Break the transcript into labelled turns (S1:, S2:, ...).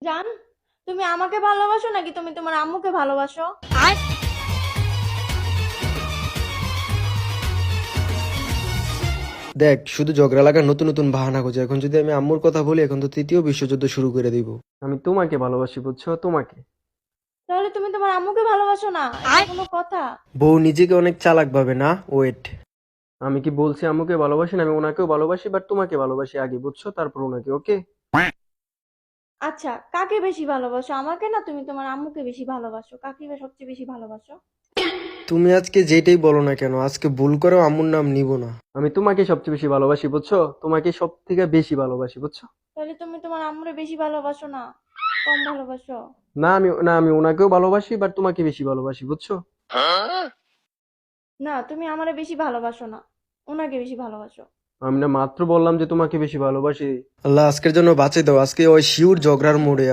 S1: জান, তুমি আমাকে ভালোবাসো নাকি তুমি তোমার আম্মুকে ভালোবাসো?
S2: দেখ, শুধু ঝগড়া লাগার নতুন নতুন বাহানা খোঁজে। এখন যদি আমি আম্মুর কথা বলি, এখন তো তৃতীয় বিশ্বযুদ্ধ শুরু করে দিব। আমি তোমাকে ভালোবাসি, বুঝছো? তোমাকে।
S1: তাহলে তুমি তোমার আম্মুকে ভালোবাসো না, এটা কোনো কথা?
S2: বউ নিজেকে অনেক চালাক ভাবে না? ওয়েট, আমি কি বলছি আম্মুকে ভালোবাসি না? আমি ওনাকেও ভালোবাসি, বাট তোমাকে ভালোবাসি আগে, বুঝছো? তারপর ওনাকে। ওকে?
S1: আচ্ছা, কাকে বেশি ভালোবাসো, আমাকে না তুমি তোমার আম্মুকে বেশি ভালোবাসো? কাকে সবচেয়ে বেশি ভালোবাসো?
S2: তুমি আজকে যেটাই বলো না কেন, আজকে ভুল করেও আম্মুর নাম নিব না। আমি তোমাকে সবচেয়ে বেশি ভালোবাসি, বুঝছো? তোমাকে সব থেকে বেশি ভালোবাসি, বুঝছো?
S1: তাহলে তুমি তোমার আম্মুরে বেশি ভালোবাসো না, কম ভালোবাসো?
S2: না, আমি ওনাকেও ভালোবাসি, বাট তোমাকে বেশি ভালোবাসি, বুঝছো?
S1: না, তুমি আমারে বেশি ভালোবাসো না, ওনাকে বেশি ভালোবাসো।
S2: আমি না মাত্র বললাম যে তোমাকে বেশি ভালোবাসি। আল্লাহ আজকের জন্য বাঁচে দাও, আজকে ওই শিউর ঝগড়ার মোড়ে